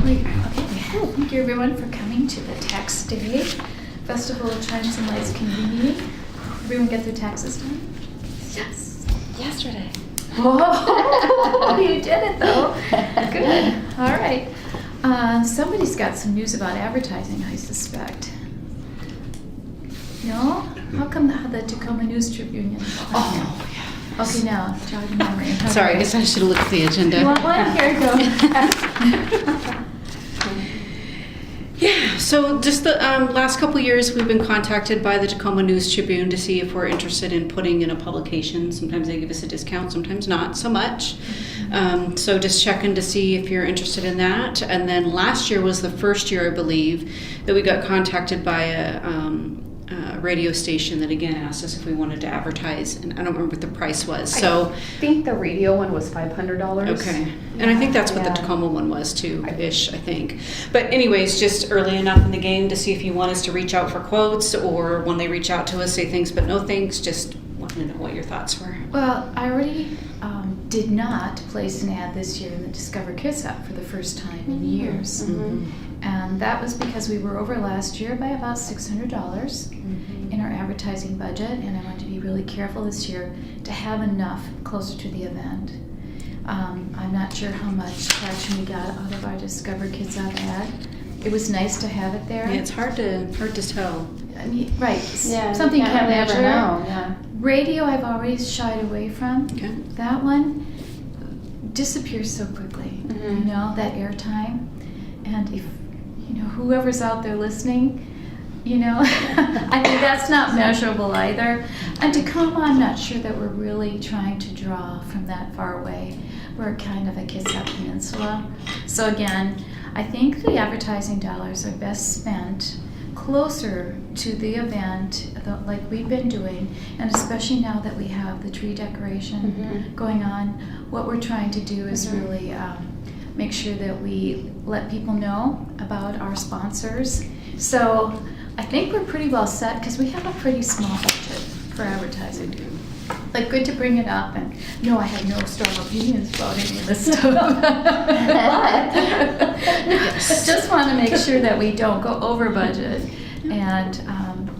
Great. Okay. Thank you everyone for coming to the Tax Day Festival of Chimes and Lights Community Meeting. Everyone get their taxes done? Yes. Yesterday. Whoa! You did it though. Good. All right. Somebody's got some news about advertising, I suspect. No? How come the Tacoma News Tribune? Oh, yeah. Okay, now, jog your memory. Okay. Sorry, I guess I should have looked at the agenda. You want one? Here you go. Yeah, so just the last couple years we've been contacted by the Tacoma News Tribune to see if we're interested in putting in a publication. Sometimes they give us a discount, sometimes not so much. So just checking to see if you're interested in that. And then last year was the first year, I believe, that we got contacted by a radio station that again asked us if we wanted to advertise, and I don't remember what the price was. So I think the radio one was $500. okay, and I think that's what the Tacoma one was too, ish, I think. But anyways, just early enough in the game to see if you want us to reach out for quotes, or when they reach out to us, say thanks but no thanks. Just wanting to know what your thoughts were. Well, I already did not place an ad this year in the Discover Kids app for the first time in years. Mm-hmm. And that was because we were over last year by about $600 in our advertising budget, and I wanted to be really careful this year to have enough closer to the event. I'm not sure how much traction we got out of our Discover Kids app ad. It was nice to have it there. Yeah, it's hard to tell. I mean, right, Yeah, something you can't can't really ever measure. know, yeah. Radio I've always shied away from. Okay. That one disappears so quickly, you know, that airtime. And if, you know, whoever's out there listening, you know, I think that's not measurable either. And Tacoma, I'm not sure that we're really trying to draw from that far away. We're kind of a Kitsap Peninsula. So again, I think the advertising dollars are best spent closer to the event, like we've been doing, and especially now that we have the tree decoration going on, what we're trying to do is really make sure that we let people know about our sponsors. So I think we're pretty well set because we have a pretty small budget for advertising. Like, good to bring it up, and no, I have no strong opinions about any of this stuff. Just want to make sure that we don't go over budget. And,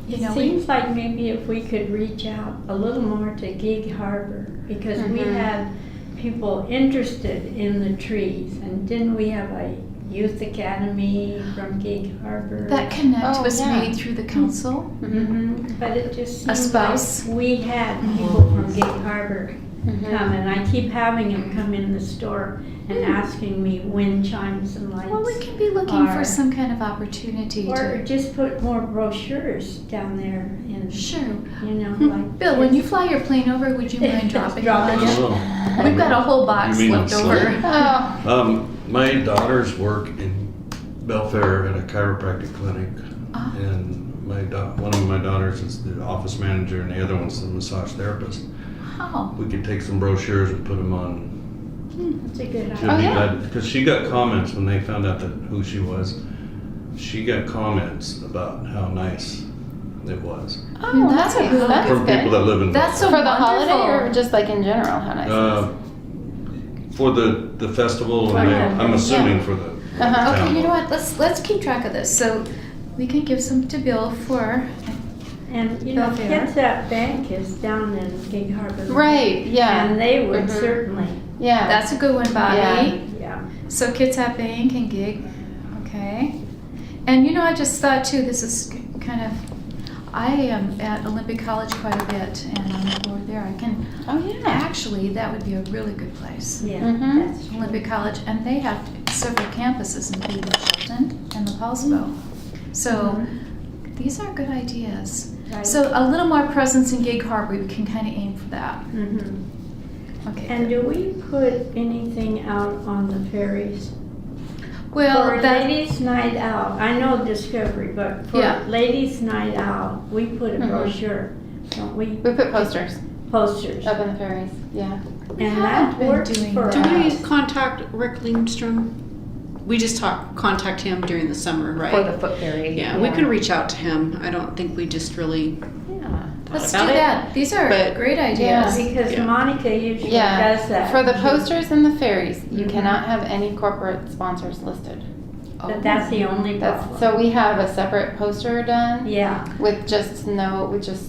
you know, It seems like maybe if we could reach out a little more to Gig Harbor, because we had people interested in the trees, and didn't we have a youth academy from Gig Harbor? that connect was yeah. made through the council. But it just A seems spouse. like we had people from Gig Harbor come, and I keep having them come in the store and asking me when Chimes and Lights. Well, we can be looking for are- some kind of opportunity Or to. just put more brochures down there in, Sure. you know, like. Bill, when you fly your plane over, would you mind dropping Dropping lunch? it. We've got a whole box You mean left on over. Sunday? Oh, My daughters work in Belfair at a chiropractic clinic, Ah. and one of my daughters is the office manager, and the other one's the massage therapist. Oh, We could take some brochures and put them on. That's a good She'll idea. be glad, because she got comments when they found out who she was. She got comments about how nice it was oh, that's a nice. good- That's from people that good. live in. that's so For the holiday wonderful. or just like in general, how nice Uh, for the festival, For and the- I'm assuming yeah. for the. Uh-huh. Okay, town. you know what? Let's keep track of this. So we can give some to Bill for. And, you know, Belfair. Kitsap Bank is down in Gig Harbor. Right, yeah. And they would Mhm. certainly, Yeah. That's a good one, Bobby. yeah. So Kitsap Bank and Gig, okay. And you know, I just thought too, this is kind of, I am at Olympic College quite a bit, and I'm on the board there. I can, Oh, yeah. actually, that would be a really good place. Yeah, Mhm. that's true. Olympic College, and they have several campuses, including Shelton and the Paulsbo. So these are good ideas. Right. So a little more presence in Gig Harbor, we can kind of aim for that. Mhm. Okay. And do we put anything out on the ferries? Well, For that, Ladies' Night Out, I know Discovery, but for Yeah. Ladies' Night Out, we put a Mhm. brochure, don't we? We put posters Posters. up in the ferries, yeah. we And haven't that been works doing for Do that. we contact Rick Lindstrom? We just contact him during the summer, right? For the foot ferry. Yeah, we could reach out to him. I don't think we just really Yeah. Let's do about it. that. These are But- great ideas. Yeah. Because Yeah. Monica usually Yeah, does that. for the posters and the ferries, you Mhm. cannot have any corporate sponsors listed. But that's the only problem. So we have a separate poster done Yeah. with just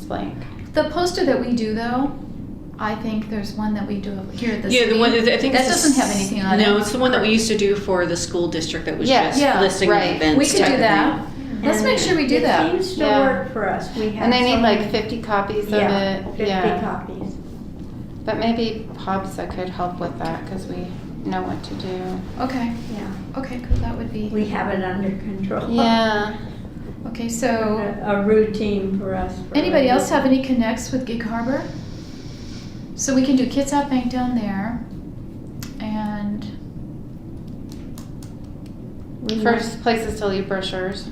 blank. The poster that we do though, I think there's one that we do here at the Yeah, city. the one I think that it's doesn't have anything on it. No, it's the one that we used to do for the school district that was Yeah. just Yeah, listing right. events. We could type do of that. thing. Let's make sure we do that. It seems to Yeah. work for us. We have And they need so like many- 50 copies of Yeah, it. 50 copies. But maybe Hobsa could help with that because we know what to do. Okay. Yeah. Okay, cool. That would be. We have it under control. Yeah. Okay, so A routine for us. for anybody else have everything. any connects with Gig Harbor? So we can do Kids Out Bank down there, and We First places to leave brochures.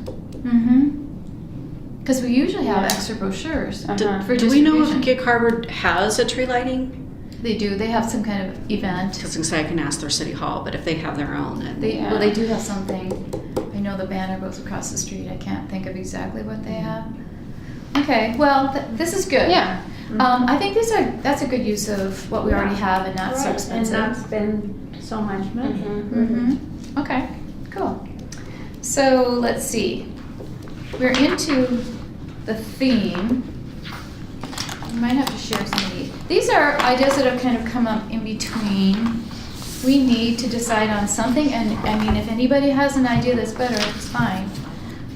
because we usually have Yeah. extra brochures Uh-huh. for Do we know if distribution. Gig Harbor has a tree lighting? They do. They have some kind of event. Because I can ask their city hall, but if they have their own, then Yeah. Well, they do have something. I know the banner goes across the street. I can't think of exactly what they have. Okay, well, this is good. Yeah. I think that's a good use of what we already have and not so Right, expensive. And not spend so much money. Mhm. Okay, cool. So let's see. We're into the theme. We might have to share some of these. These are ideas that have kind of come up in between. We need to decide on something, and I mean, if anybody has an idea that's better, it's fine.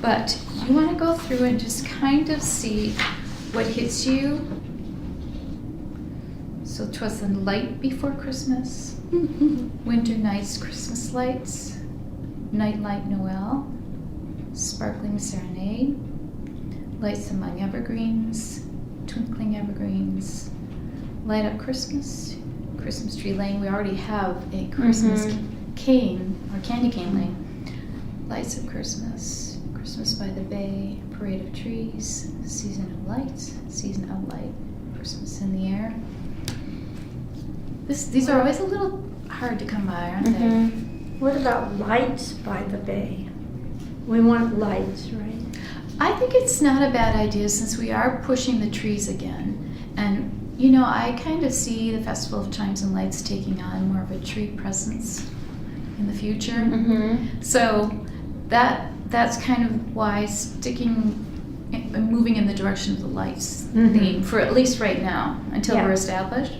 But you want to go through and just kind of see what hits you. So 'twas the light before Christmas. Winter nights, Christmas lights, Nightlight Noel, Sparkling Serenade, Lights among Evergreens, Twinkling Evergreens, Light Up Christmas, Christmas Tree Lane. We already have a Christmas cane, or candy cane lane. Lights of Christmas, Christmas by the Bay, Parade of Trees, Season of Lights, Season of Light, Christmas in the Air. These are always a little hard to come by, aren't they? What about lights by the bay? We want lights, right? I think it's not a bad idea since we are pushing the trees again. And, you know, I kind of see the Festival of Chimes and Lights taking on more of a tree presence in the future. So that's kind of why moving in the direction of the lights theme for at least right now until Yeah. we're established.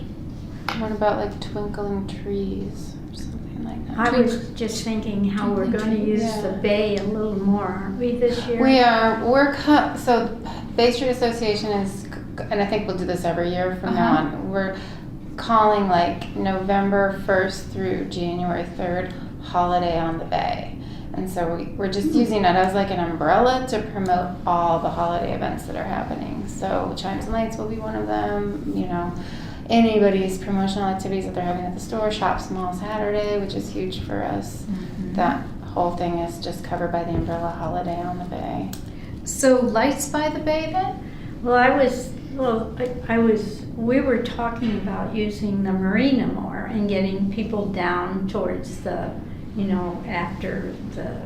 What about like twinkling trees or something like that? I was just thinking how we're going to use Yeah. the bay a little more, aren't we, this year? We are. So Bay Street Association is, and I think we'll do this every year from now on. We're calling like November 1st through January 3rd holiday on the bay. And so we're just using it as like an umbrella to promote all the holiday events that are happening. So Chimes and Lights will be one of them, you know. Anybody's promotional activities that they're having at the store, Shop Small Saturday, which is huge for us. That whole thing is just covered by the umbrella holiday on the bay. So Lights by the Bay then? We were talking about using the marina more and getting people down towards the, after the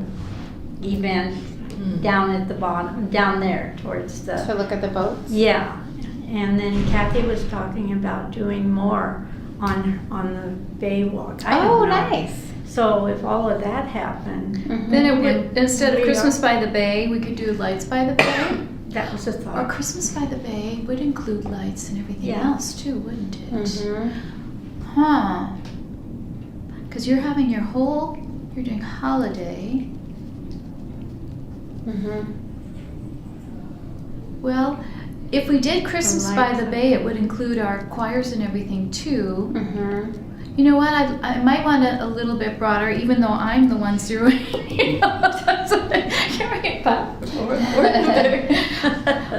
event, down at the bottom, down there towards To the, look at the boats? yeah. And then Kathy was talking about doing more on the bay walk. I don't Oh, know. nice. So if all of that happened, Then it And would, instead of we Christmas are- by the Bay, we could do Lights by the Bay. that was a Or thought. Christmas by the Bay would include lights and everything Yeah. else too, wouldn't it? Mhm. Huh. Because you're doing holiday. Mhm. Well, if we did Christmas by lights the on. Bay, it would include our choirs and everything too. Mhm. You know what? I might want it a little bit broader, even though I'm the one zeroing.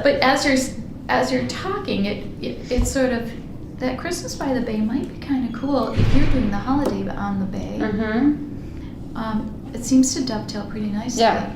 But as you're talking, it's sort of that Christmas by the Bay might be kind of cool if you're doing the holiday on the bay. Mhm. It seems to dovetail pretty nicely. Yeah.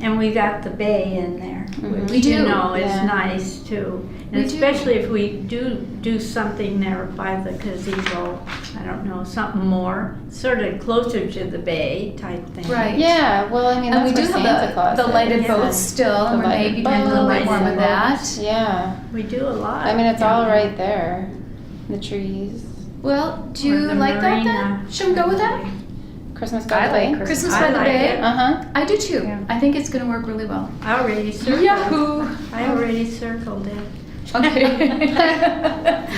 And we got the bay in there, which We do. is Yeah. nice too. And We do. especially if we do something there by the gazebo, I don't know, something more, sort of closer to the bay type thing. Right. Yeah, well, I mean, And that's we do where Santa have Claus the is. lighted Yeah. boats still, The and we're lighted maybe doing a little bit boats. more with that. Yeah. We do a lot. I mean, it's all down right there. The trees. Well, do Or you the like that marina. then? Should we go with that? Christmas by the I like Bay? Christmas I by the like Bay? it. Uh-huh. I do too. Yeah. I think it's going to work really well. I already circled. Yahoo! I already circled it. Okay.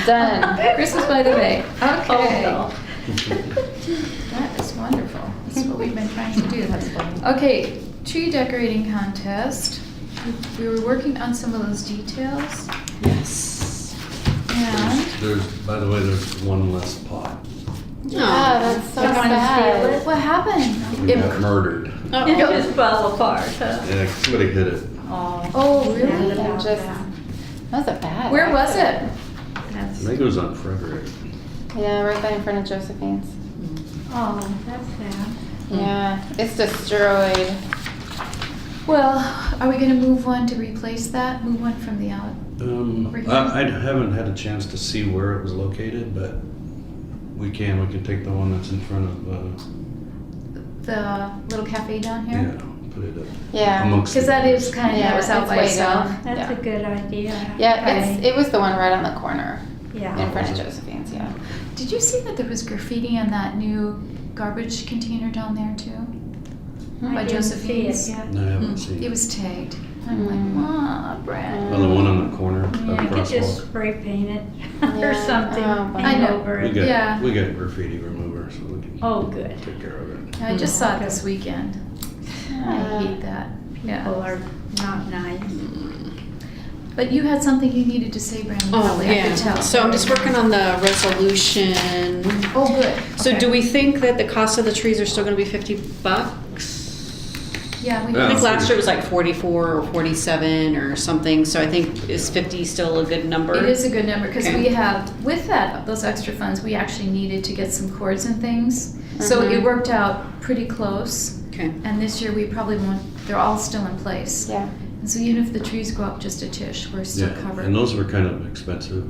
Done. Christmas by the Bay. Okay. Oh, That is wonderful. That's what we've been trying to do. That's funny. Okay, tree decorating contest. We were working on some of those details. Yes. And By the way, there's one less pot. Yeah, that's so You wanna sad. steal it? what happened? We It- got murdered. Oh, It just fell apart, huh? Yeah, somebody hit it. Oh, Sad really? about Just- that. That was a bad Where was it? accident. I That's, think it was on Frederick. Yeah, right by in front of Josephine's. oh, that's sad. Yeah, it's destroyed. Well, are we gonna move one to replace that? Move one from the out? Over here? I haven't had a chance to see where it was located, but we can take the one that's in front of, The little cafe down here? yeah, put it up. Yeah. Amongst Because that the- is kind of, Yeah, that was out it's by way itself. down. That's Yeah. a good idea. Yeah, Okay. it was the one right on the corner in Yeah. front of Josephine's, yeah. Did you see that there was graffiti on that new garbage container down there too? I By didn't see Josephine's? it yet. No, I haven't seen It it. was tagged. I'm like, Mm. ah, Brad. Oh, the one on the corner of the You could just crosswalk. spray paint it Yeah. or something, Oh, but- I paint know. over We it. got, Yeah. we got graffiti remover, so we can Oh, good. take care of it. I just saw it this weekend. I Uh, hate that. Yeah. People are not nice. But you had something you needed to say, Brandon. Oh, probably, I yeah. could tell. So I'm just working on the resolution. Oh, good. So Okay. do we think that the cost of the trees are still gonna be $50? Yeah, we Yeah. I think can. last year it was like 44 or 47 or something, so I think is 50 still a good number? It is a good number because Okay. we have, with that, those extra funds, we actually needed to get some cords and things. So Mhm. it worked out pretty close. Okay. And this year we probably won't, they're all still in place. Yeah. And so even if the trees go up just a tish, we're still Yeah, covered. and those were kind of expensive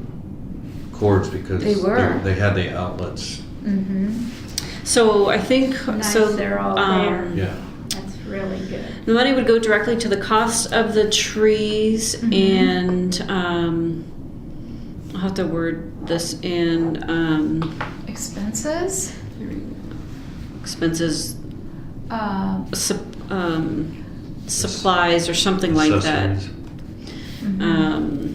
cords because They were. they had the outlets. Mm-hmm. So I think, Nice, so. they're all there. Yeah. That's really good. The money would go directly to the cost of the trees Mhm. and, I'll have to word this in, Expenses? expenses, Um, supplies or something like that. Accessories. mhm.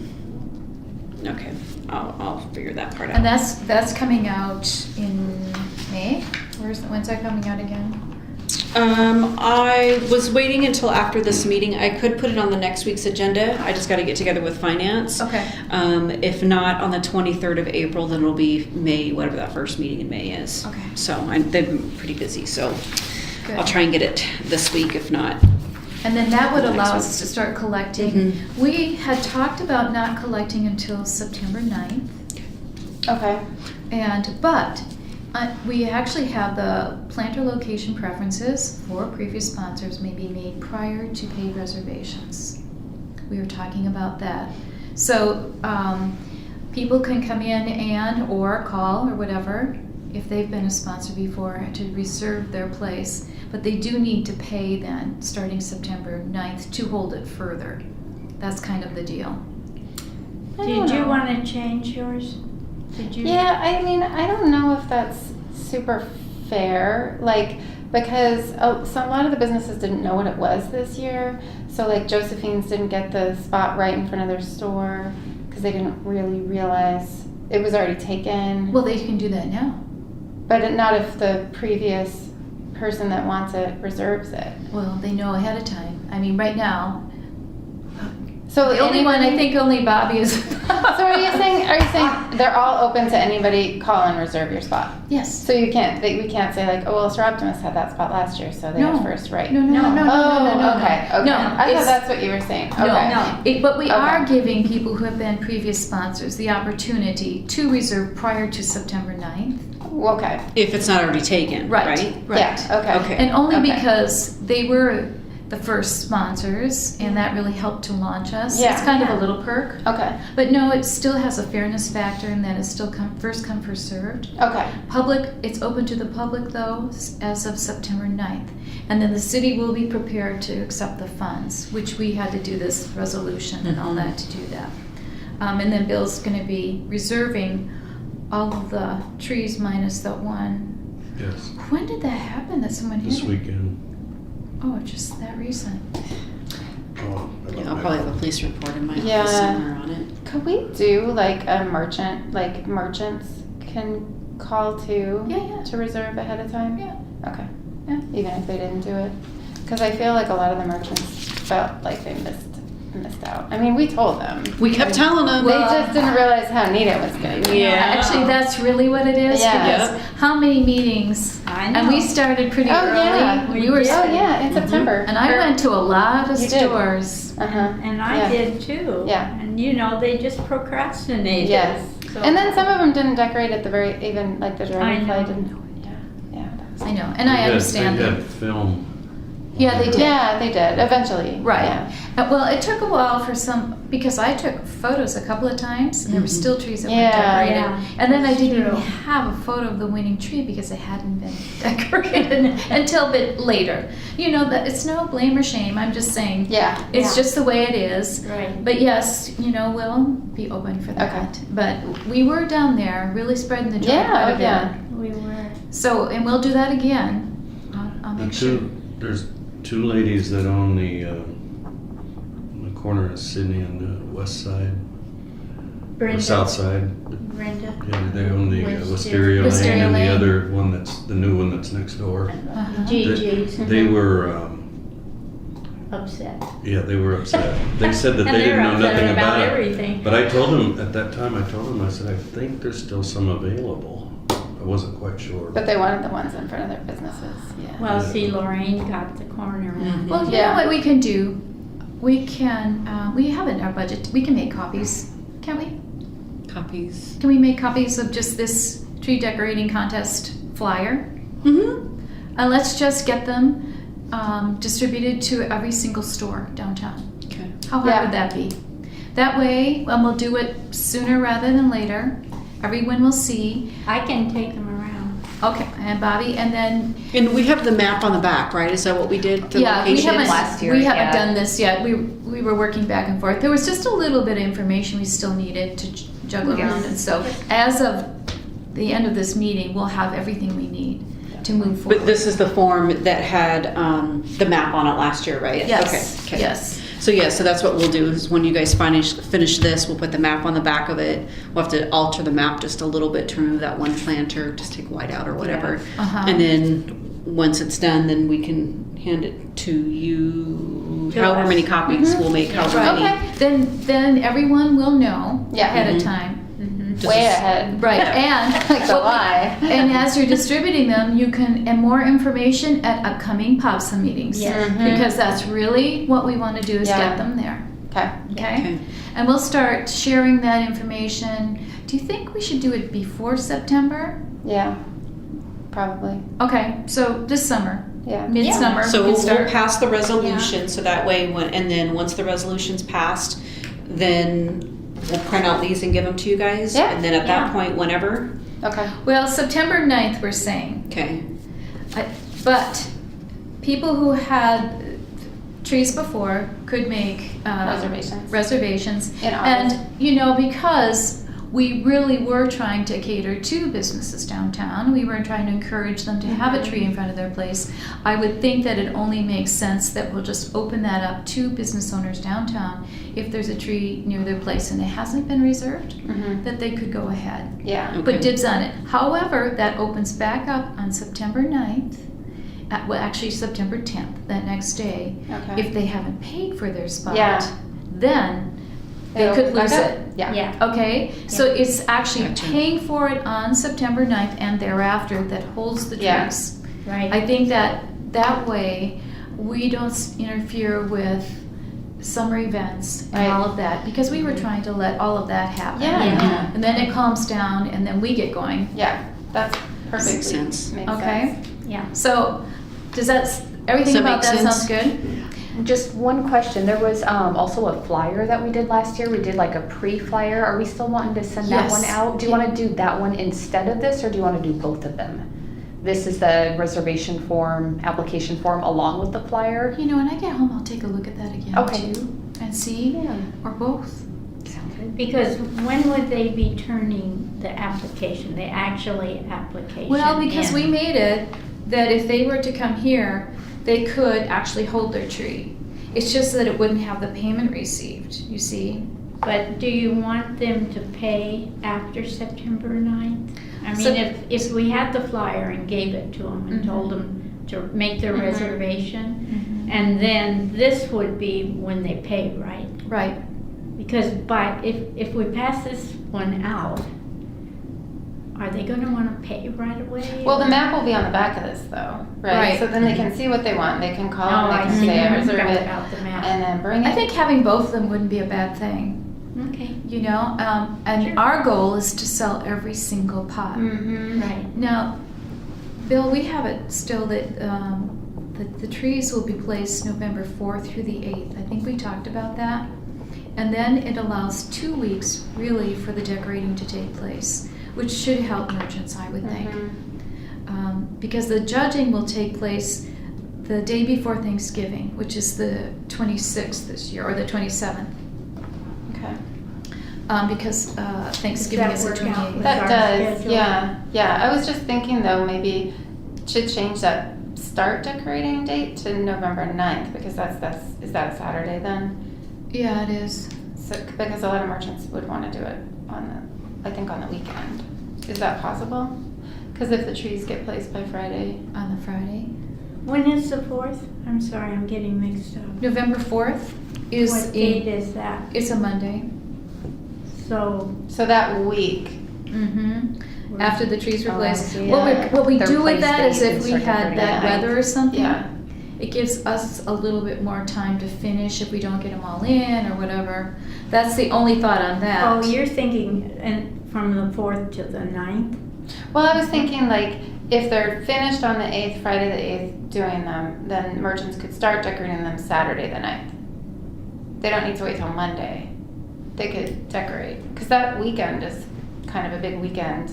Okay, I'll figure that part out. And that's coming out in May? When's that coming out again? I was waiting until after this meeting. I could put it on the next week's agenda. I just got to get together with finance. Okay. If not on the 23rd of April, then it'll be May, whatever that first meeting in May is. Okay. So they've been pretty busy, so Good. I'll try and get it this week, if not. And then that would allow Next us to start collecting. Mhm. We had talked about not collecting until September 9th. Okay. But we actually have the planter location preferences for previous sponsors may be made prior to paid reservations. We were talking about that. So people can come in and or call or whatever if they've been a sponsor before to reserve their place. But they do need to pay then starting September 9th to hold it further. That's kind of the deal. I don't Did you know. want to change yours? Did you? Yeah, I mean, I don't know if that's super fair, like, because so a lot of the businesses didn't know what it was this year. So like Josephine's didn't get the spot right in front of their store because they didn't really realize it was already taken. Well, they can do that now. But not if the previous person that wants it reserves it. Well, they know ahead of time. I mean, right now, So the only one, I anybody- think only Bobby is. So are you saying they're all open to anybody call and reserve your spot? Yes. So we can't say like, oh well, Sir Optimus had that spot last year, so they No. have first right. No, no, no, no, no, Oh, no, no, okay, no. okay. No, I thought it's- that's what you were saying. No, Okay. no. But we Okay. are giving people who have been previous sponsors the opportunity to reserve prior to September 9th. Okay. If it's not already taken, right? Right. Yeah. Okay. Okay. And only Okay. because they were the first sponsors, and that really helped to launch us. Yeah. It's kind of Yeah. a little perk. Okay. But no, it still has a fairness factor in that it's still first come, first served. Okay. Public, it's open to the public though, as of September 9th. And then the city will be prepared to accept the funds, which we had to do this resolution and all that to do that. And then Bill's gonna be reserving all of the trees minus the one Yes, When did that happen that someone hit this it? weekend. Oh, just that recent. Oh, I Yeah, love I'll my- probably have a police report in my Yeah. office somewhere on it. Could we do like a merchant, like merchants can call too? Yeah. To reserve ahead of time? Yeah. Okay. Yeah. Even if they didn't do it? Because I feel like a lot of the merchants felt like they missed out. I mean, we told them. We kept telling them. They just didn't realize how neat it was gonna be. Yeah. Actually, that's really what it is. Yeah. Because how many meetings? I know. And we started pretty Oh, early. yeah. We were. Oh, yeah, in September. And I went to a lot of You did. stores. Uh-huh. And I Yeah. did too. Yeah. And you know, they just procrastinated. Yes. So- And then some of them didn't decorate at the very, even like the I dragonfly know. didn't. Yeah. that was- I know, and I understand They that. had film. Yeah, they did. Yeah, they did, eventually. Right. Yeah. Well, it took a while for some, because I took photos a couple of times, and there were still trees that Yeah. weren't decorated. Yeah, And then I that's didn't even true. have a photo of the winning tree because it hadn't been decorated until a bit later. You know, that it's no blame or shame. I'm just saying Yeah. it's Yeah. just the way it is. Right. But yes, you know, we'll be open for that. But we were down there really spreading the joy Yeah, quite a oh, bit. yeah. We were. So, and we'll do that again. I'll The make sure. there's two ladies that own the corner of Sydney and the west side, or Brenda. south side. Brenda. Yeah, they own the Wisteria. Wisteria Wisteria Lane and Lane. the other one that's, the new one that's next door. Uh-huh. GG's They were, upset. yeah, they were upset. They said that And they they're didn't know upset nothing about about it. everything. But I told them, at that time, I said, I think there's still some available. I wasn't quite sure. But they wanted the ones in front of their businesses. Yeah. Well, see, Lorraine got the corner one. Well, you know Yeah. what we can do? We can, we have it in our budget, we can make copies, can't we? Copies. Can we make copies of just this tree decorating contest flyer? Mm-hmm. And let's just get them distributed to every single store downtown. Okay. How hard Yeah. would that be? That way, and we'll do it sooner rather than later. Everyone will see. I can take them around. Okay, and Bobby, and then And we have the map on the back, right? Is that what we did? The yeah, we locations? haven't last year, we haven't yeah. done this yet. We were working back and forth. There was just a little bit of information we still needed to juggle Yes. around, and so as of the end of this meeting, we'll have everything we need to move forward. But this is the form that had the map on it last year, right? Yes. Okay. Yes. So yeah, so that's what we'll do is when you guys finish this, we'll put the map on the back of it. We'll have to alter the map just a little bit to remove that one planter, just take white out or whatever. Uh-huh. And then once it's done, then we can hand it to you. To However us. many copies we'll make, however many. Okay. Then everyone will know Yeah. ahead Mhm. of time. Just Way as- ahead. Right. And Like July. And as you're distributing them, you can, and more information at upcoming POPSA meetings. Yes. Mhm. Because that's really what we want to do is Yeah. get them there. Okay. Okay? Okay. And we'll start sharing that information. Do you think we should do it before September? Yeah. Probably. Okay, so this summer, Yeah. midsummer, So we we'll can start. pass the resolution, so that way, and then once the resolution's passed, then we'll print out these and give them to you guys. Yeah. And then at that Yeah. point, whenever, Okay. Well, September 9th, we're saying. okay. But people who had trees before could make Reservations. reservations. In August. And, you know, because we really were trying to cater to businesses downtown, we were trying to encourage them to have a tree in front of their place. I would think that it only makes sense that we'll just open that up to business owners downtown. If there's a tree near their place and it hasn't been reserved, Mhm. that they could go ahead. Yeah. Okay. Put dibs on it. However, that opens back up on September 9th, well, actually September 10th, that next day. Okay. If they haven't paid for their spot, Yeah. then they It'll could back lose up. it. Yeah. Yeah. Okay, so it's actually Gotcha. paying for it on September 9th and thereafter that holds the Yeah. trees. Right. I think that way we don't interfere with summer events and Right. all of that, because we were trying to let all of that happen. Yeah. Yeah. And then it calms down and then we get going. Yeah. That's perfectly Makes sense. Makes Okay? sense. Yeah. So, does that, everything Does that about make that sense? sounds good? Just one question. There was also a flyer that we did last year. We did like a pre-flyer. Are we still wanting to send that Yes. one out? Do you want to do that one instead of this, or do you want to do both of them? This is the reservation form, application form, along with the flyer. You know, when I get home, I'll take a look at that again Okay. too, and see, or both. Sounds Because when would they be turning the application, the actually application Well, because we in? made it that if they were to come here, they could actually hold their tree. It's just that it wouldn't have the payment received, you see? But do you want them to pay after September 9th? I So- mean, if we had the flyer and gave it to them and told them to make their reservation, and then this would be when they pay, right? Right. Because if we pass this one out, are they gonna wanna pay right away? Well, the map will be on the back of this though, right? Right. So then they can see what they want. They can call Oh, and they I can see. say, I You reserve forgot it, about the map. and then bring it. I think having both of them wouldn't be a bad thing, Okay, you know? And Sure. our goal is to sell every single pot. Mm-hmm. right. Now, Bill, we have it still that the trees will be placed November 4th through the 8th. I think we talked about that. And then it allows 2 weeks really for the decorating to take place, which should help merchants, I would think. Because the judging will take place the day before Thanksgiving, which is the 26th this year, or the 27th, Okay. because Thanksgiving Does is the that work out 28th. with That our does, schedule? yeah. I was just thinking though, maybe should change that start decorating date to November 9th, because is that a Saturday then? Yeah, it is. So, because a lot of merchants would want to do it on the weekend. Is that possible? Because if the trees get placed by Friday. On the Friday. When is the 4th? I'm sorry, I'm getting mixed up. November 4th is What date is that? it's a Monday. So. So that week. Mm-hmm. After the trees were Oh, I placed. see. What we They're do with placed that is date if and we start had decorating bad at night. weather or something, Yeah. it gives us a little bit more time to finish if we don't get them all in or whatever. That's the only thought on that. Oh, you're thinking from the 4th to the 9th? Well, I was thinking like if they're finished on the 8th, Friday the 8th, doing them, then merchants could start decorating them Saturday the 9th. They don't need to wait till Monday. They could decorate. Because that weekend is kind of a big weekend.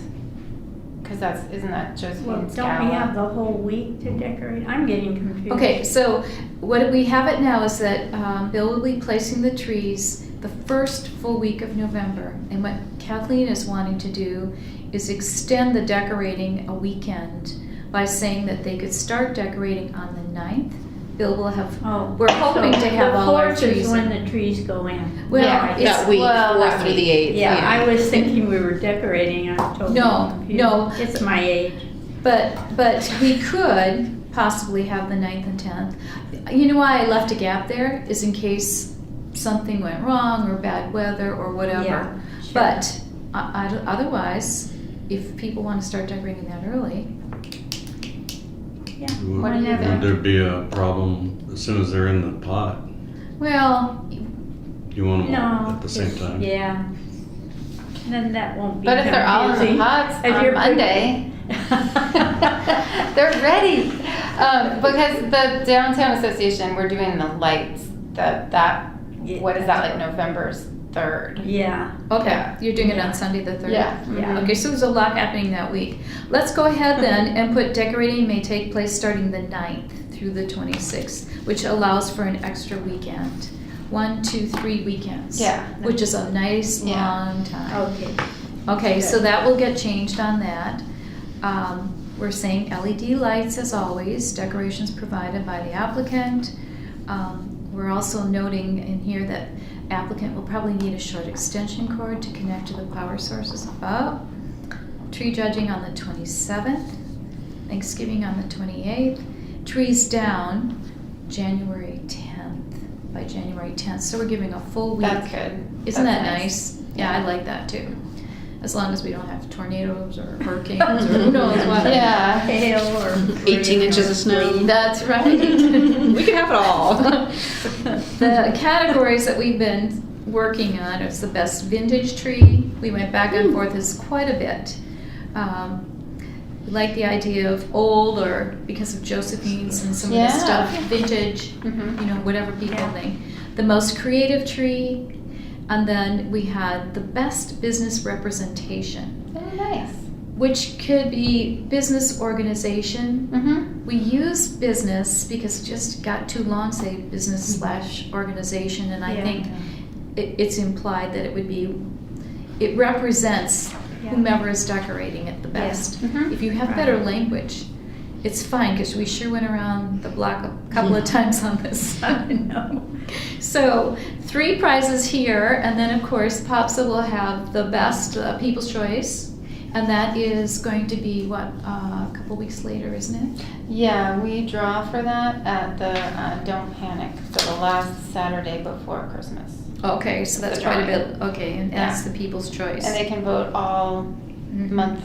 Because isn't that Well, Josephine's don't we have the whole week to decorate? I'm getting confused. Okay, so what we have it now is that Bill will be placing the trees the first full week of November. And what Kathleen is wanting to do is extend the decorating a weekend by saying that they could start decorating on the 9th. Bill will have, Oh, we're hoping to have all our The 4th trees is when in. the trees go in. Well, Yeah, it's- That week, well, 4th that through the week. 8th. Yeah, I was thinking we were decorating, I was totally No, confused. no. It's my age. But we could possibly have the 9th and 10th. You know why I left a gap there is in case something went wrong or bad weather or whatever. Yeah, sure. But otherwise, if people want to start decorating that early, Yeah, What do you whenever. think? Would there be a problem as soon as they're in the pot? well, You want them No. all at the same it's- time? Yeah. Then that won't be But if they're all in the confusing. pots If on you're Monday, they're ready. Because the Downtown Association, we're doing the lights. Yeah. What is that, like November 3rd? Yeah. okay, Yeah. you're doing it on Sunday the 3rd. Yeah. Yeah. Okay, so there's a lot happening that week. Let's go ahead then and put decorating may take place starting the 9th through the 26th, which allows for an extra weekend. 1, 2, 3 weekends. Yeah. Which is a nice Yeah. long time. Okay. Okay, so Good. that will get changed on that. We're saying LED lights as always, decorations provided by the applicant. We're also noting in here that applicant will probably need a short extension cord to connect to the power sources above. Tree judging on the 27th, Thanksgiving on the 28th, trees down January 10th, by January 10th. So we're giving a full week. That's good. Isn't That's that nice? Yeah, I like that too. As long as we don't have tornadoes or hurricanes or who knows what. Yeah. Hail or. 18 rain inches or of snow. sleet. That's right. We can have it all. The categories that we've been working on is the best vintage tree. We went back and forth is quite a bit. We like the idea of old or because of Josephine's and some of the Yeah. stuff, vintage, Mhm. you know, whatever people Yeah. think. The most creative tree, and then we had the best business representation, Oh, nice. which could be business organization. Mm-hmm. We use business because it just got too long, say business / organization, and I Yeah. think it's implied that it represents Yeah. whomever is decorating it the best. If you have better language, it's fine, because we sure went around the block a couple of times on this. I know. So 3 prizes here, and then of course POPSA will have the best People's Choice, and that is going to be a couple weeks later, isn't it? Yeah, we draw for that at the Don't Panic, so the last Saturday before Christmas. Okay, so that's The quite a drawing. bit. Okay, and that's the People's Choice. And they can vote all Mhm. month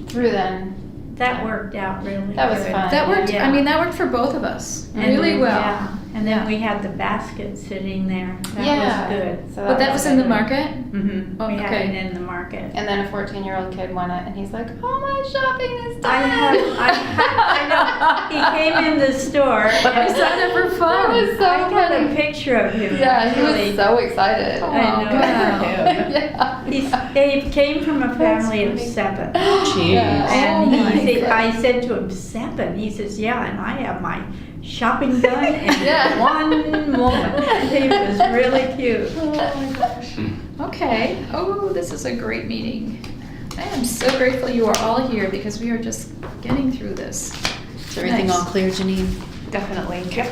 through then. That worked out really That was good. fun. That worked. Yeah. I mean, that worked for both of us Mhm. really well. Yeah, and then Yeah. we had the basket sitting there. That Yeah. was good. So But that was in the good. market. Mm-hmm. Oh, We had okay. it in the market. And then a 14-year-old kid won it, and he's like, "Oh, my shopping is done." I know. He came in the store. I And signed up for fun. That was so I got a funny. picture of him. Yeah, he actually. was so excited. Oh, I know. Good for him. Yeah. He came from a family of 7. Yeah. And Oh my I said to him, 7? He says, yeah, and I have my shopping done in Yeah. one moment. He was really cute. Oh my gosh. Okay. Oh, this is a great meeting. I am so grateful you are all here, because we are just getting through this. Is everything Nice. all clear, Janine? Definitely. Okay.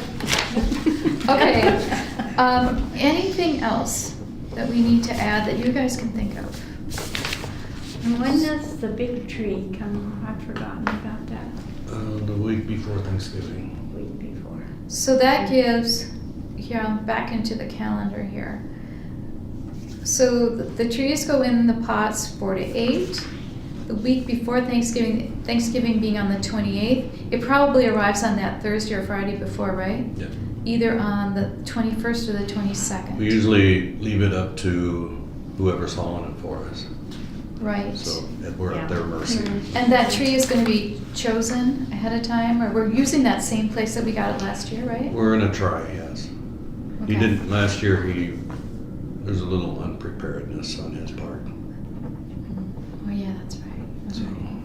Anything else that we need to add that you guys can think of? And when does the big tree come? I've forgotten about that. The week before Thanksgiving. Week before. So that gives, here, I'm back into the calendar here. So the trees go in the pots 4 to 8. The week before Thanksgiving being on the 28th, it probably arrives on that Thursday or Friday before, right? Yeah. Either on the 21st or the 22nd. We usually leave it up to whoever's hauling it for us. Right. So we're at their mercy. And that tree is going to be chosen ahead of time, or we're using that same place that we got it last year, right? We're gonna try, yes. He Okay. didn't, last year, there's a little unpreparedness on his part. Oh, yeah, that's right. So, Okay.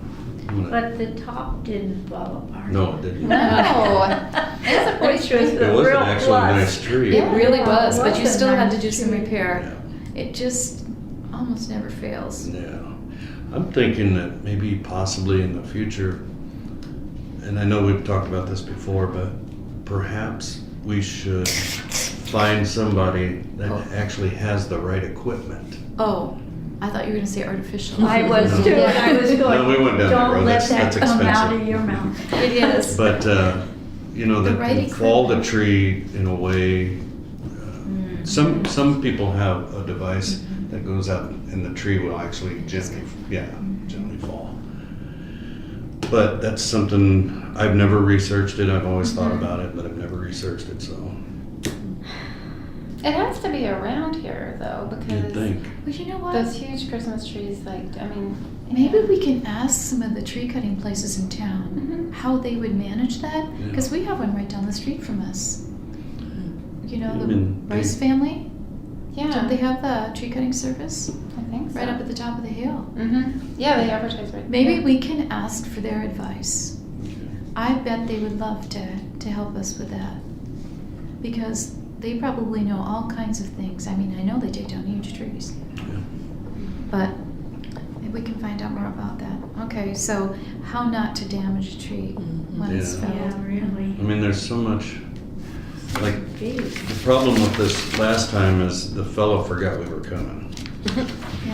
I'm gonna- But the top didn't fall apart. No, it didn't. No. It's a pretty Which was It the was real an actually plus. nice tree. It really was, but It you was a still had to nice do some tree. repair. Yeah. It just almost never fails. Yeah. I'm thinking that maybe possibly in the future, and I know we've talked about this before, but perhaps we should find somebody that actually has the right equipment. Oh, I thought you were going to say artificial. I was too, and I was going, No, we went down that don't road. let That's that come out expensive. of your mouth. It is. But, The that right can fall the equipment. tree in a way. Some people have a device that goes out and the tree will actually gently fall. But that's something, I've never researched it. I've always thought about it, but I've never researched it, so It has to be around here, though, you'd because think. Well, you know what? those huge Christmas trees, Maybe we can ask some of the tree cutting places in town Mhm. how they would manage that, Yeah. because we have one right down the street from us. You know, I the mean, Rice family? Yeah, Don't they have the tree cutting service I think so. right up at the top of the hill? Yeah, they advertise right Maybe there. we can ask for their advice. I bet they would love to help us with that, because they probably know all kinds of things. I mean, I know they take down huge trees, but maybe we can find out more about that. Okay, so how not to damage a tree when it's Yeah. felled. Yeah, really. I mean, there's so much, like, Big. the problem with this last time is the fellow forgot we were coming. Yeah,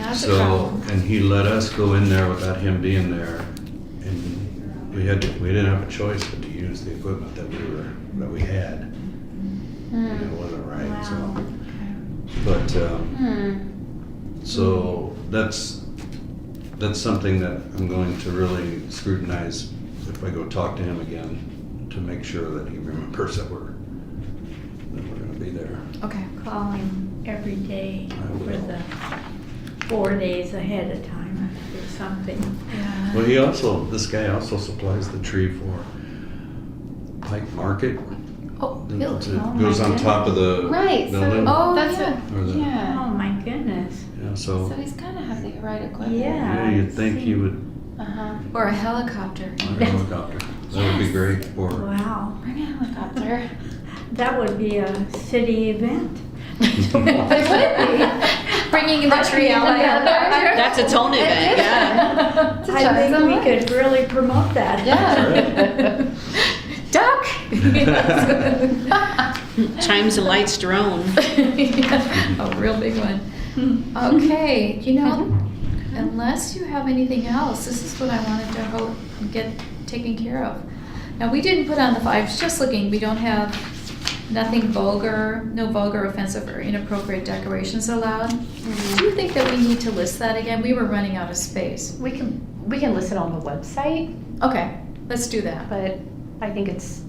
that's a So, problem. and he let us go in there without him being there, and we didn't have a choice but to use the equipment that we had. And it wasn't right, Wow. so. But, so that's something that I'm going to really scrutinize if I go talk to him again, to make sure that he remembers that we're gonna be there. Okay. Call him every day I will. for the 4 days ahead of time or something. Yeah. Well, this guy also supplies the tree for Pike Market. Oh, It really? goes my on top of the Right, building. Oh, That's yeah. Or the- Yeah. Oh, my goodness. Yeah, So so, he's gotta have the right equipment. Yeah. yeah, you'd think he would, Uh-huh. Or a helicopter. a helicopter. That would be great for, Wow. Bring a helicopter. That would be a city event. Bringing the tree out together. That's its own event, yeah. I think we could really promote that. Yeah. Duck! Chimes and lights drone. A real big one. Okay, unless you have anything else, this is what I wanted to get taken care of. Now, we didn't put on I was just looking, we don't have nothing vulgar, no vulgar, offensive, or inappropriate decorations allowed. Do you think that we need to list that again? We were running out of space. We can list it on the website, Okay, let's do that. but I think it's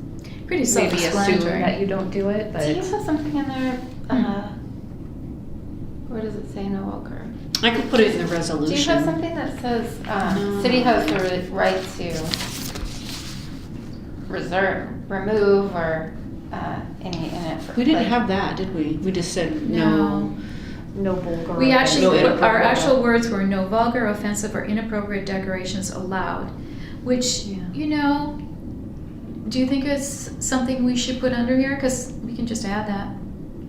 Pretty maybe assume self-explanatory. that you don't do it, Do you but have something in there? Where does it say no vulgar? I could put it in the Do you resolution. have something that says No. city has the right to remove, or any in it? We didn't have that, did we? We just said No. no vulgar. We actually, No our inappropriate. actual words were no vulgar, offensive, or inappropriate decorations allowed, which, Yeah. do you think it's something we should put under here? Because we can just add that.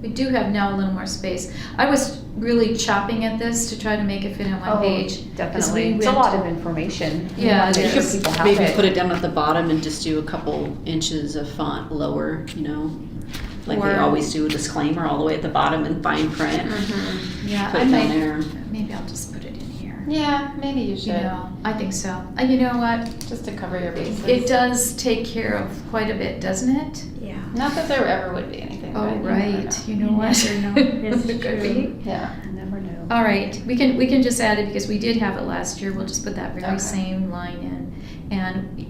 We do have now a little more space. I was really chopping at this to try to make it fit on one page. 'cause Definitely. we It's a went- lot of information. We Yeah, wanna it make sure is. people have Maybe it. put it down at the bottom and just do a couple inches of font lower, like we Or- always do, a disclaimer all the way at the bottom in fine print. Yeah, Put I it down might, there. maybe I'll just put it in here. Yeah, maybe you should, I think so. You know what? just to cover your bases. It does take care of quite a bit, doesn't it? Yeah. Not that there ever would be anything. Oh, but you never right. know. You know You what? never know. It's It could true. be. Yeah. You never know. All right, we can just add it because we did have it last year. We'll just put that very Okay. same line in. And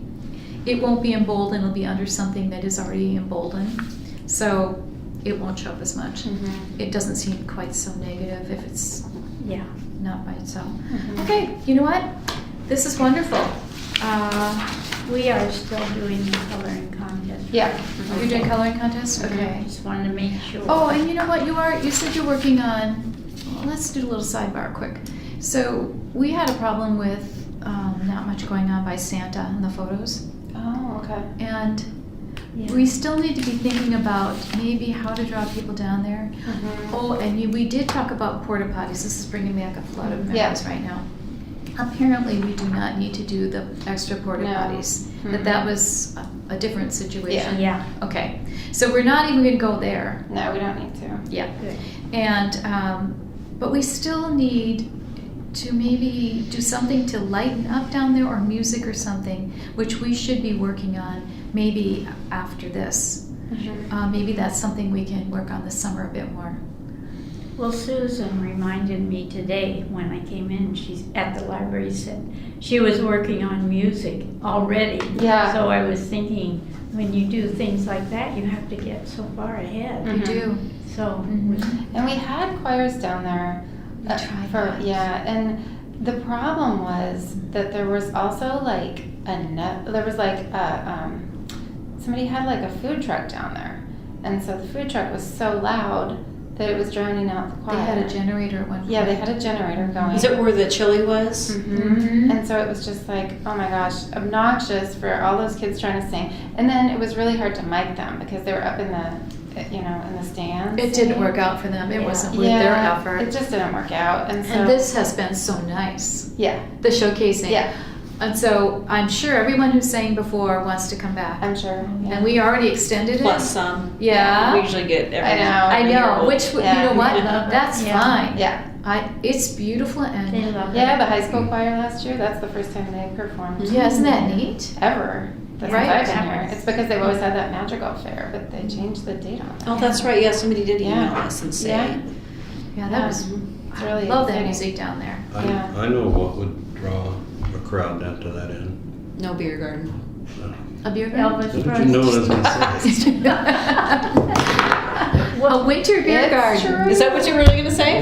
it won't be emboldened, it'll be under something that is already emboldened. So it won't show up as much. Mhm. It doesn't seem quite so negative if it's Yeah. not by itself. Mhm. Okay, you know what? This is wonderful. We are still doing the coloring contest. Yeah. Are you doing coloring contest? Okay. Just wanted to make sure. Oh, and you know what, you said you're working on, well, let's do a little sidebar quick. So we had a problem with not much going on by Santa in the photos. Oh, okay. And Yeah. we still need to be thinking about maybe how to draw people down there. Mhm. Oh, and we did talk about porta potties. This is bringing back a flood of memories Yeah. right now. Apparently, we do not need to do the extra porta No. potties. Mhm. That was a different situation. Yeah. Okay, so we're not even going to go there. No, we don't need to. Yeah. Good. And, but we still need to maybe do something to lighten up down there, or music or something, which we should be working on maybe after this. Maybe that's something we can work on this summer a bit more. Well, Susan reminded me today when I came in, she's at the library, said she was working on music already. Yeah. So I was thinking, when you do things like that, you have to get so far ahead. We Mhm. do. So, And we had choirs down there. We tried that. Yeah, and the problem was that there was also like somebody had like a food truck down there. And so the food truck was so loud that it was drowning out the They choir. had a generator at one point. Yeah, they had a generator going. Is it where the chili was? Mhm. And so it was just like, oh my gosh, obnoxious for all those kids trying to sing. And then it was really hard to mic them because they were up in the stands. It didn't work out for them. It Yeah. wasn't worth their Yeah, effort. it just didn't work out. And so And this has been so nice, yeah, the showcasing. yeah, And so I'm sure everyone who sang before wants to come back. I'm sure. Yeah. And we already extended it. Plus some. Yeah. We usually get every. I know. I every know, year. which, you Yeah. know what, Yeah. that's Yeah. fine. Yeah. It's beautiful they and, love it. Yeah, the high school choir last year, that's the first time they performed. yeah, isn't that neat? Ever. Since Right. I've been here. It's because they've always had that magical fair, but they changed the date on that. Oh, that's right. Yeah, somebody did email Yeah. us and say. Yeah. Yeah, that was, It's I really love that exciting. music down there. Yeah. I know what would draw a crowd down to that end. No beer garden. A beer garden? Elvis Did you know what I was gonna say? A winter beer It's garden. true. Is that what you were really going to say?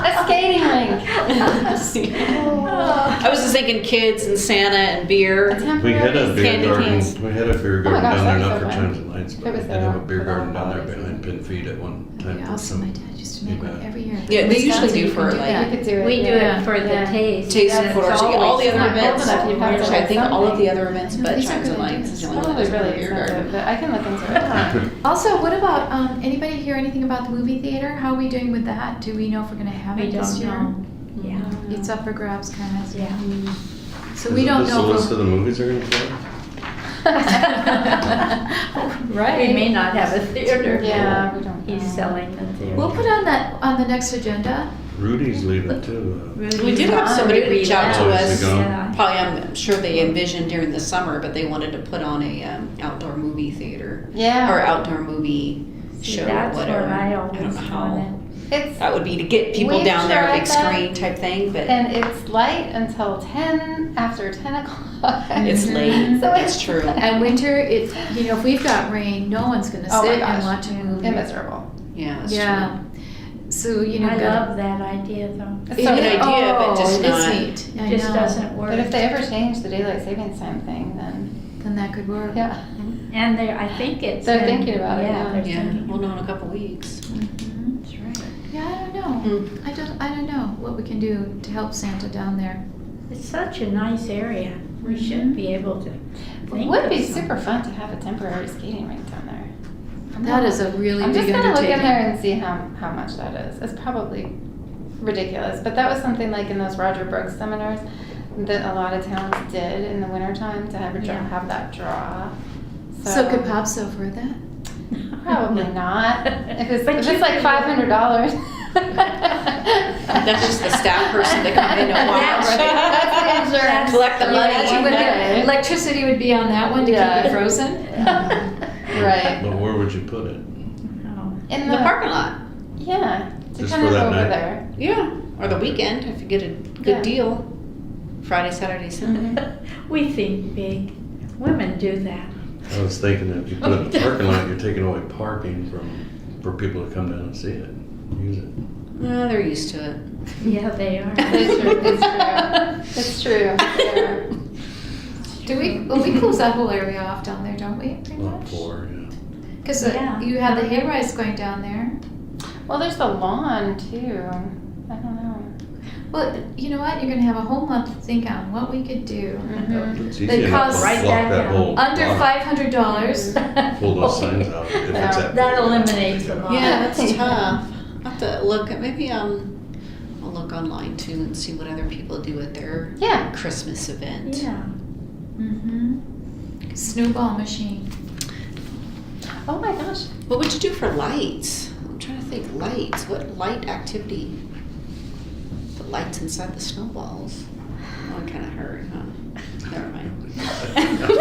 A skating rink. I was just thinking kids and Santa and beer. We had a beer Candy garden, canes. we had a beer Oh my garden gosh, down there, that not was for so Chimes fun. and Lights, It but was we did have a there beer for the garden down there holidays. behind Pin Feet at one That'd time. be for awesome. My some- dad used to make one every year. Yeah, they usually Wisconsin, do you for, can do like- that. We could do it. We do yeah. it for the Yeah. taste. Taste and That's photos, all the always other not events, cold enough, you'd have to which I think all of the something. other events No, but these are Chimes good and Lights ideas. is the only one Probably that's really a beer expensive, garden. but I can look into it. Also, what about, anybody hear anything about the movie theater? How are we doing with that? Do we know if we're gonna have We it this don't year? know. Yeah. It's up for grabs, kind of. Yeah. So we don't Is this know. the list if of the movies they're gonna play? Right. We may not have a theater. Yeah, we don't He's know. selling the theater. We'll put on the next agenda. Rudy's leaving too. We did have somebody reach out to Oh, is us, he gone? Yeah. probably I'm sure they envisioned during the summer, but they wanted to put on a outdoor movie theater. Yeah. Or outdoor movie See, show or that's whatever. what I don't always know how. wanted. It's That would be to get people We've down there, big tried that. screen type thing, but and it's light until 10 after 10 o'clock. it's late. So That's true. And winter, if if we've got rain, no one's gonna Oh my sit gosh. and watch a movie. And miserable. Yeah, that's Yeah. So I love that idea though. It's It's a good idea, but just it's not. neat. I It just know. doesn't work. But if they ever change the daylight savings time thing, Then that could work. then yeah. And I think it's. They're in- thinking about it, yeah. they're Yeah, thinking we'll know in a couple weeks. Mhm. That's right. Yeah, I don't know. Mm. I don't know what we can do to help Santa down there. It's such a nice area. We should be able to It think would of be something. super fun to have a temporary skating rink down there. That is a really I'm big just gonna look in undertaking. there and see how much that is. It's probably ridiculous, but that was something like in those Roger Brooks seminars that a lot of towns did in the wintertime to have, Yeah. have that draw. So could Pops afford that? Probably not. If it's, But if you it's like could- $500. That's just the staff person to come in and watch. That's the insurance. Collect the You money. imagine what the electricity would be on that one to Yeah. keep it frozen? Right. But where would you put it? Oh. In The parking lot. Yeah. To Just kind for of that over night? there. Yeah, or the weekend if you get a good Yeah. deal. Friday, Saturday, Sunday. We think big. Women do that. I was thinking that if you put it in the parking lot, you're taking away parking for people to come down and see it, use it. They're used to it. Yeah, they are. It's true. It's true. Yeah. Do we? Well, we close that whole area off down there, don't we? Pretty Lot much. 4, yeah. Because Yeah. you have the hay rides going down there. Well, there's the lawn too. I don't know. Well, you know what? You're gonna have a whole month to think on what we could do. Mhm. It's They easy enough cost- to Write block that that down. whole Under block, $500. pull those signs out if it's Yeah. that. That big. eliminates a lot. Yeah, that's tough. I'll have to look at maybe I'll look online too and see what other people do at their Yeah. Christmas event. Yeah. Mm-hmm. Snowball machine. Oh my gosh. What would you do for lights? I'm trying to think lights. What light activity? The lights inside the snowballs. Oh, I kind of heard, huh? Never mind. I don't know whether.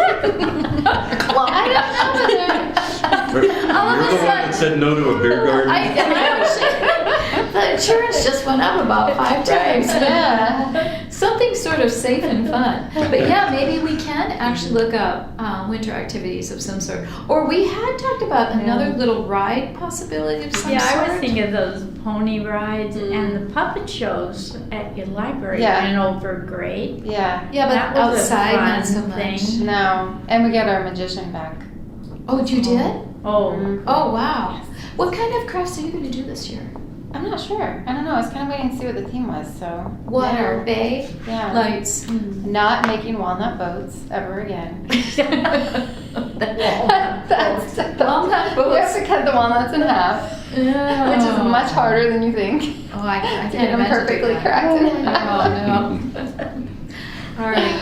You're the All of a one that sudden- said no to a beer garden? The insurance just went up about 5 times. Yeah. Something sort of safe and fun. But yeah, maybe we can actually look up winter activities of some sort. Or we had talked about another little ride possibility of some Yeah, sort. I was thinking of those pony rides and the puppet shows at your library Yeah. went over great. Yeah. Yeah, but That was a outside not so fun much. thing. No. And we got our magician back. Oh, you did? Oh, Mhm. Oh, wow. What kind of crafts are you going to do this year? I'm not sure. I don't know. I was kind of waiting to see what the theme was. So. What yeah. are bay Yeah. lights? Not making walnut boats ever again. That's walnut You have boats. to cut the walnuts in half, which is Oh. much harder than you think. Oh, I To can't get them imagine perfectly doing that. cracked in half. Oh, no. All right.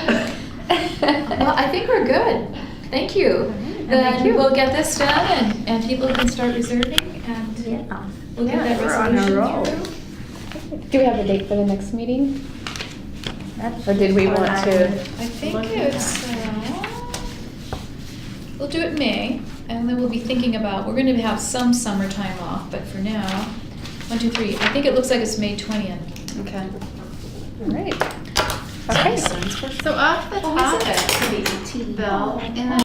Well, I think we're good. Thank you. Then we'll get this done and people can start reserving and yeah. we'll get Yeah, that we're on a resolution roll. through. Do we have a date for the next meeting? That's Or did we what want I to- was I think looking it's, at. we'll do it May and then we'll be thinking about, we're gonna have some summertime off, but for now, 1, 2, 3, I think it looks like it's May 20th. Okay. All right. Okay. So off the Oh, is topic, Bill, in the